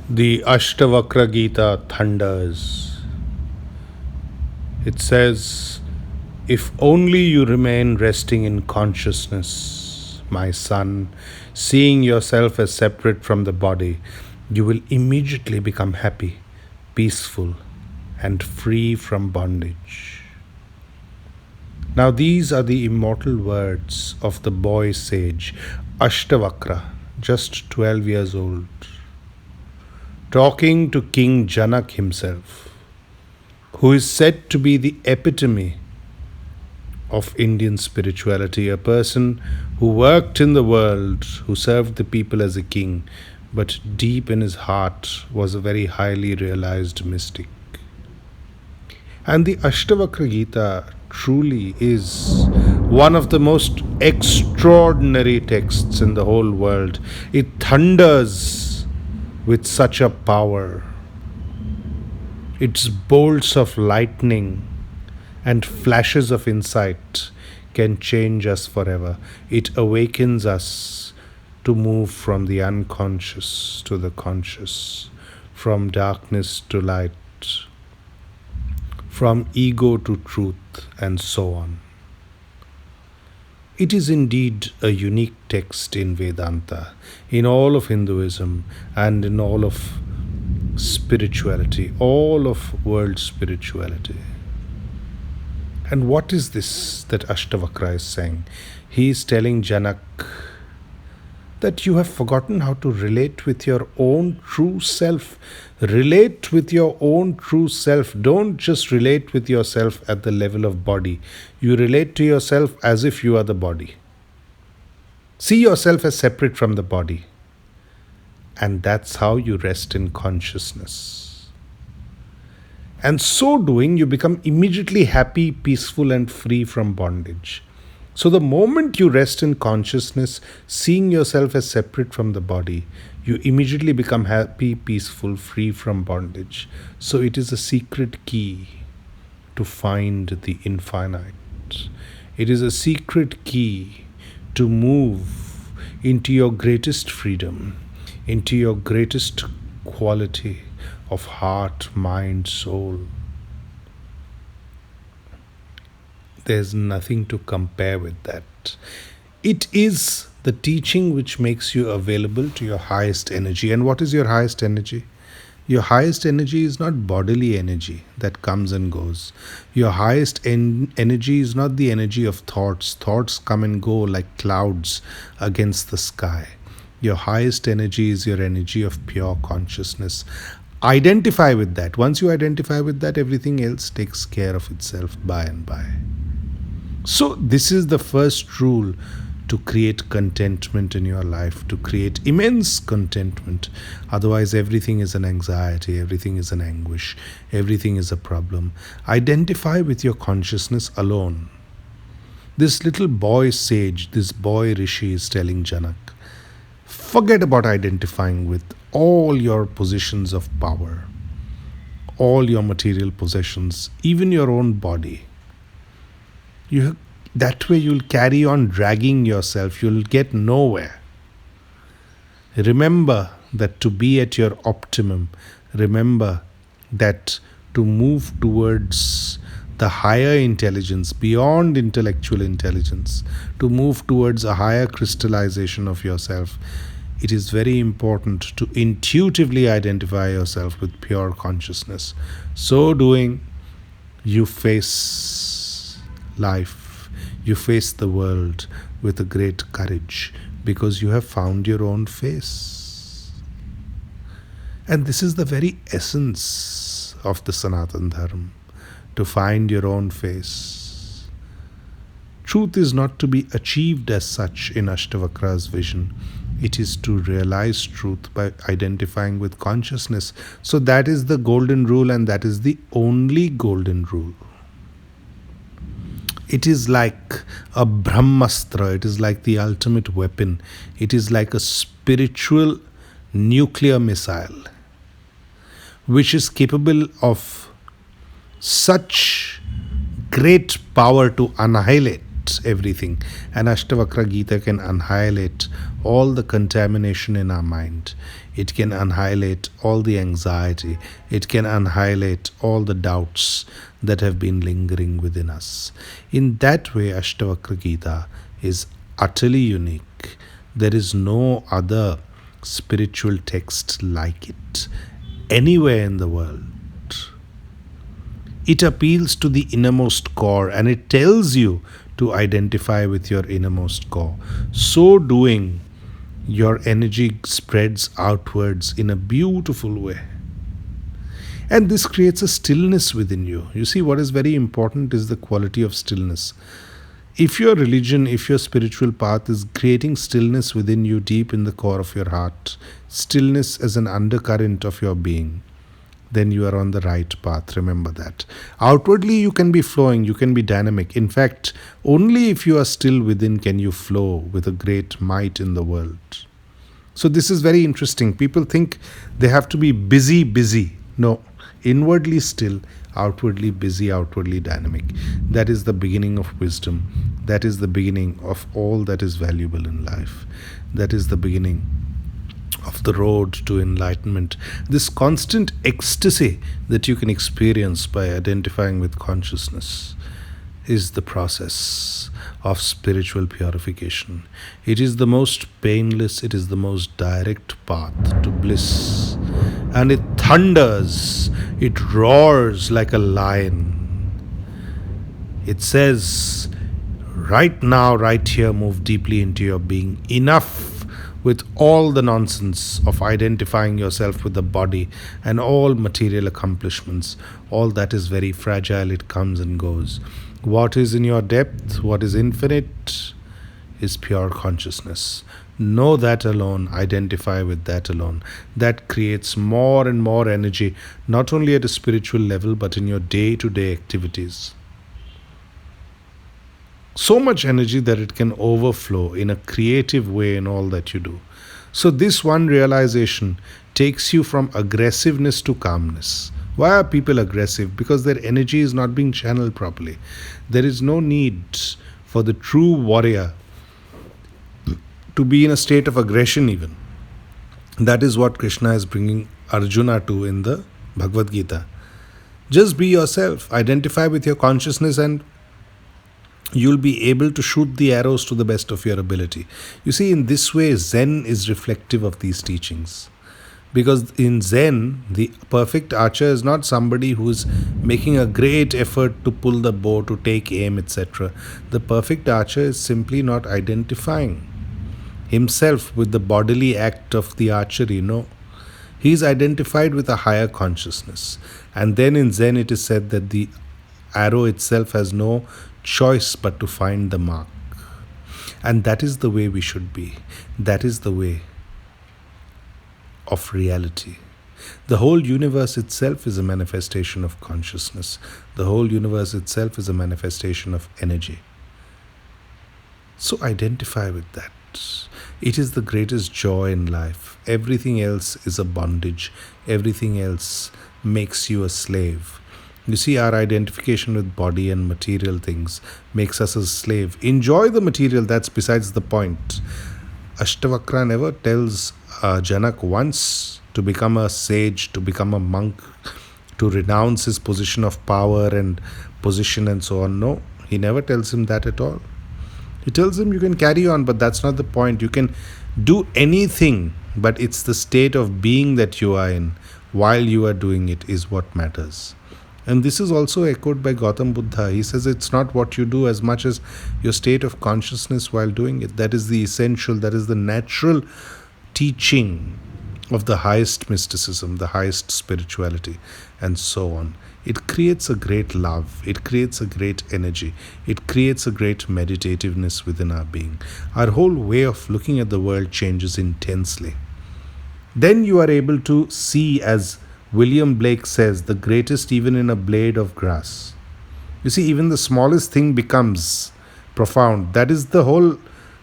The Ashtavakra Gita thunders. It says, "If only you remain resting in consciousness, my son, seeing yourself as separate from the body, you will immediately become happy, peaceful, and free from bondage." Now, these are the immortal words of the boy sage Ashtavakra, just 12 years old, talking to King Janak himself, who is said to be the epitome of Indian spirituality, a person who worked in the world, who served the people as a king, but deep in his heart was a very highly realized mystic. And the Ashtavakra Gita truly is one of the most extraordinary texts in the whole world. It thunders with such a power. Its bolts of lightning and flashes of insight can change us forever. It awakens us to move from the unconscious to the conscious, from darkness to light, from ego to truth, and so on. It is indeed a unique text in Vedanta, in all of Hinduism, and in all of spirituality, all of world spirituality. And what is this that Ashtavakra is saying? He is telling Janak that you have forgotten how to relate with your own true self. Relate with your own true self. Don't just relate with yourself at the level of body. You relate to yourself as if you are the body. See yourself as separate from the body. And that's how you rest in consciousness. And so doing, you become immediately happy, peaceful, and free from bondage. So the moment you rest in consciousness, seeing yourself as separate from the body, you immediately become happy, peaceful, free from bondage. So it is a secret key to find the infinite. It is a secret key to move into your greatest freedom, into your greatest quality of heart, mind, soul. There's nothing to compare with that. It is the teaching which makes you available to your highest energy. And what is your highest energy? Your highest energy is not bodily energy that comes and goes. Your highest energy is not the energy of thoughts. Thoughts come and go like clouds against the sky. Your highest energy is your energy of pure consciousness. Identify with that. Once you identify with that, everything else takes care of itself by and by. So this is the first rule to create contentment in your life, to create immense contentment. Otherwise, everything is an anxiety, everything is an anguish, everything is a problem. Identify with your consciousness alone. This little boy sage, this boy rishi is telling Janak, forget about identifying with all your positions of power, all your material possessions, even your own body. That way you'll carry on dragging yourself. You'll get nowhere. Remember that to be at your optimum, remember that to move towards the higher intelligence, beyond intellectual intelligence, to move towards a higher crystallization of yourself, it is very important to intuitively identify yourself with pure consciousness. So doing, you face life, you face the world with a great courage because you have found your own face. And this is the very essence of the Sanatana Dharma, to find your own face. Truth is not to be achieved as such in Ashtavakra's vision. It is to realize truth by identifying with consciousness. So that is the golden rule, and that is the only golden rule. It is like a Brahmastra. It is like the ultimate weapon. It is like a spiritual nuclear missile which is capable of such great power to annihilate everything. And Ashtavakra Gita can annihilate all the contamination in our mind. It can annihilate all the anxiety. It can annihilate all the doubts that have been lingering within us. In that way, Ashtavakra Gita is utterly unique. There is no other spiritual text like it anywhere in the world. It appeals to the innermost core and it tells you to identify with your innermost core. So doing, your energy spreads outwards in a beautiful way. And this creates a stillness within you. You see, what is very important is the quality of stillness. If your religion, if your spiritual path is creating stillness within you deep in the core of your heart, stillness as an undercurrent of your being, then you are on the right path. Remember that. Outwardly, you can be flowing, you can be dynamic. In fact, only if you are still within can you flow with a great might in the world. So this is very interesting. People think they have to be busy. No, inwardly still, outwardly busy, outwardly dynamic. That is the beginning of wisdom. That is the beginning of all that is valuable in life. That is the beginning of the road to enlightenment. This constant ecstasy that you can experience by identifying with consciousness is the process of spiritual purification. It is the most painless, it is the most direct path to bliss. And it thunders, it roars like a lion. It says, right now, right here, move deeply into your being. Enough with all the nonsense of identifying yourself with the body and all material accomplishments. All that is very fragile, it comes and goes. What is in your depth, what is infinite, is pure consciousness. Know that alone, identify with that alone. That creates more and more energy, not only at a spiritual level, but in your day-to-day activities. So much energy that it can overflow in a creative way in all that you do. So this one realization takes you from aggressiveness to calmness. Why are people aggressive? Because their energy is not being channeled properly. There is no need for the true warrior to be in a state of aggression even. That is what Krishna is bringing Arjuna to in the Bhagavad Gita. Just be yourself. Identify with your consciousness and you'll be able to shoot the arrows to the best of your ability. You see, in this way, Zen is reflective of these teachings. Because in Zen, the perfect archer is not somebody who is making a great effort to pull the bow, to take aim, etc. The perfect archer is simply not identifying himself with the bodily act of the archery. No. He is identified with a higher consciousness. And then in Zen, it is said that the arrow itself has no choice but to find the mark. And that is the way we should be. That is the way of reality. The whole universe itself is a manifestation of consciousness. The whole universe itself is a manifestation of energy. So identify with that. It is the greatest joy in life. Everything else is a bondage. Everything else makes you a slave. You see, our identification with body and material things makes us a slave. Enjoy the material, that's besides the point. Ashtavakra never tells Janak once to become a sage, to become a monk, to renounce his position of power and position and so on. No, he never tells him that at all. He tells him you can carry on, but that's not the point. You can do anything, but it's the state of being that you are in while you are doing it is what matters. And this is also echoed by Gautam Buddha. He says it's not what you do as much as your state of consciousness while doing it. That is the essential, that is the natural teaching of the highest mysticism, the highest spirituality, and so on. It creates a great love. It creates a great energy. It creates a great meditativeness within our being. Our whole way of looking at the world changes intensely. Then you are able to see, as William Blake says, the greatest even in a blade of grass. You see, even the smallest thing becomes profound. That is the whole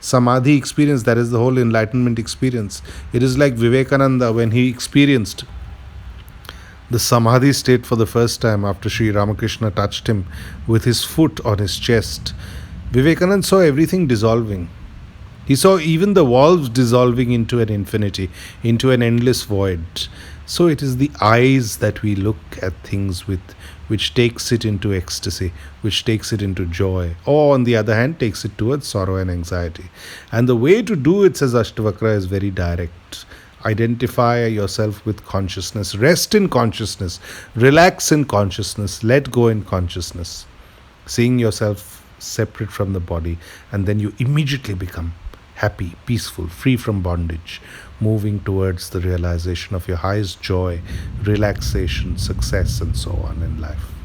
Samadhi experience. That is the whole enlightenment experience. It is like Vivekananda when he experienced the Samadhi state for the first time after Sri Ramakrishna touched him with his foot on his chest. Vivekananda saw everything dissolving. He saw even the walls dissolving into an infinity, into an endless void. So it is the eyes that we look at things with, which takes it into ecstasy, which takes it into joy, or on the other hand, takes it towards sorrow and anxiety. And the way to do it, says Ashtavakra, is very direct. Identify yourself with consciousness, rest in consciousness, relax in consciousness, let go in consciousness, seeing yourself separate from the body, and then you immediately become happy, peaceful, free from bondage, moving towards the realization of your highest joy, relaxation, success, and so on in life.